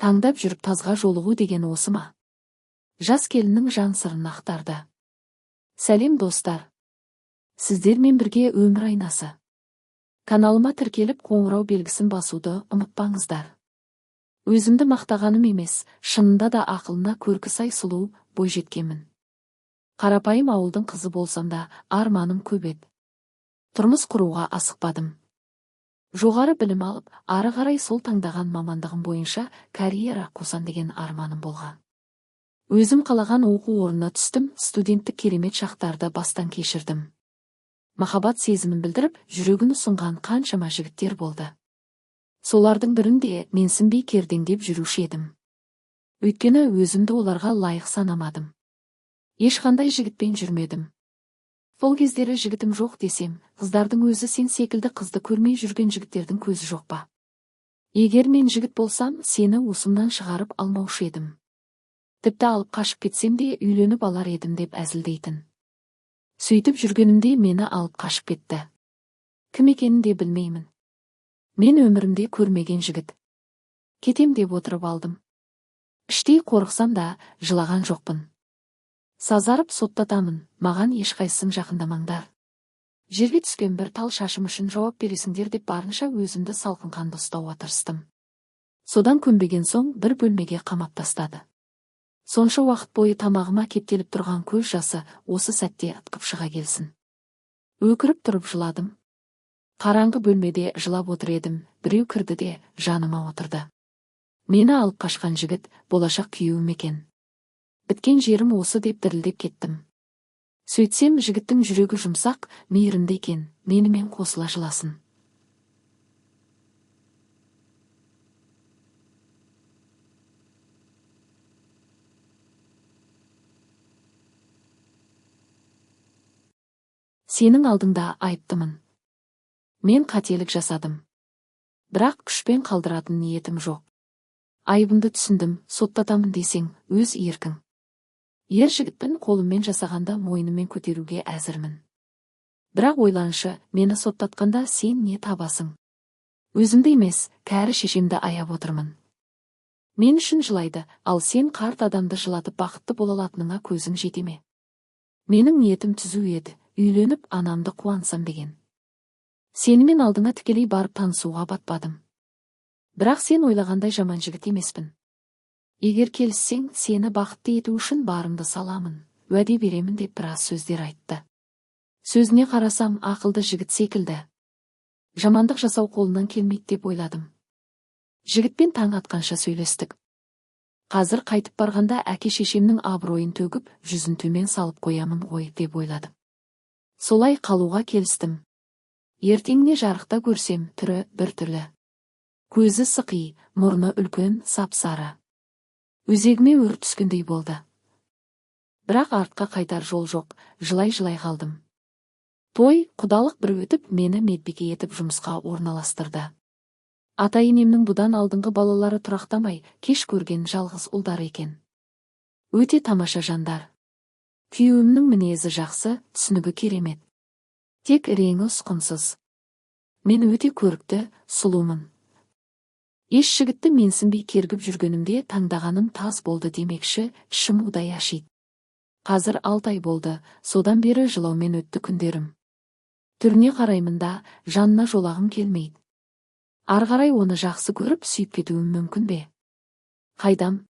Таңдап жүріп тазға жолығу деген осы ма? Жас келіннің жан сырын ақтарды. Сәлем достар. Сіздермен бірге өмір айнасы. Каналыма тіркеліп қоңырау белгісін басуды ұмытпаңыздар. Өзімді мақтағаным емес, шынында да ақылына көркі сай сұлу, бойжеткенмін. Қарапайым ауылдың қызы болсам да, арманым көп еді. Тұрмыс құруға асықпадым. Жоғары білім алып, ары қарай сол таңдаған мамандығым бойынша карьера қосам деген арманым болған. Өзім қалаған оқу орнына түстім, студенттік керемет шақтарды бастан кешірдім. Махаббат сезімін білдіріп, жүрегін ұсынған қаншама жігіттер болды. Солардың бірінде менсінбей кердеңдеп жүруші едім. Өйткені өзімді оларға лайық санамадым. Ешқандай жігітпен жүрмедім. Сол кездері жігітім жоқ десем, қыздардың өзі сен секілді қызды көрмей жүрген жігіттердің көзі жоқ па? Егер мен жігіт болсам, сені уысымнан шығарып алмаушы едім. Тіпті алып қашып кетсем де үйленіп алар едім деп әзілдейтін. Сөйтіп жүргенімде мені алып қашып кетті. Кім екенін де білмеймін. Мен өмірімде көрмеген жігіт. Кетем деп отырып алдым. Іштей қорықсам да, жылаған жоқпын. Сазарып соттатамын, маған ешқайсың жақындамаңдар. Жерге түскен бір тал шашым үшін жауап бересіңдер деп барынша өзімді салқынқанды ұстауға тырыстым. Содан көнбеген соң бір бөлмеге қамап тастады. Сонша уақыт бойы тамағыма кептеліп тұрған көз жасы осы сәтте ытқып шыға келсін. Өкіріп тұрып жыладым. Қараңғы бөлмеде жылап отыр едім, біреу кірді де жаныма отырды. Мені алып қашқан жігіт болашақ күйеуім екен. Біткен жерім осы деп дірілдеп кеттім. Сөйтсем, жігіттің жүрегі жұмсақ, мейірімді екен, менімен қосыла жыласын. Сенің алдыңда айыптымын. Мен қателік жасадым. Бірақ күшпен қалдыратын ниетім жоқ. Айыбымды түсіндім, соттатамын десең, өз еркің. Ер жігітпін, қолыммен жасағанда мойныммен көтеруге әзірмін. Бірақ ойланшы, мені соттатқанда сен не табасың? Өзімді емес, кәрі шешемді аяп отырмын. Мен үшін жылайды, ал сен қарт адамды жылатып бақытты бола алатыныңа көзің жете ме? Менің ниетім түзу еді, үйленіп анамды қуансам деген. Сенімен алдыңа тікелей барып танысуға батпадым. Бірақ сен ойлағандай жаман жігіт емеспін. Егер келіссең, сені бақытты ету үшін барымды саламын, уәде беремін деп біраз сөздер айтты. Сөзіне қарасам, ақылды жігіт секілді. Жамандық жасау қолынан келмейді деп ойладым. Жігітпен таң атқанша сөйлестік. Қазір қайтып барғанда әке шешемнің абыройын төгіп, жүзін төмен салып қоямын ғой деп ойладым. Солай қалуға келістім. Ертеңіне жарықта көрсем, түрі бір түрлі. Көзі сықи, мұрны үлкен, сап-сары. Өзегіме өрт түскендей болды. Бірақ артқа қайтар жол жоқ, жылай-жылай қалдым. Той, құдалық бір өтіп, мені медбике етіп жұмысқа орналастырды. Ата-енемнің бұдан алдыңғы балалары тұрақтамай, кеш көрген жалғыз ұлдар екен. Өте тамаша жандар. Күйеуімнің мінезі жақсы, түсінігі керемет. Тек реңі ұсқынсыз. Мен өте көрікті, сұлумын. Еш жігітті менсінбей кергіп жүргенімде таңдағаным таз болды демекші, ішім удай ашиды. Қазір 6 ай болды, содан бері жылаумен өтті күндерім. Түріне қараймын да, жанына жолағым келмейді. Ары қарай оны жақсы көріп сүйіп кетуім мүмкін бе? Қайдам,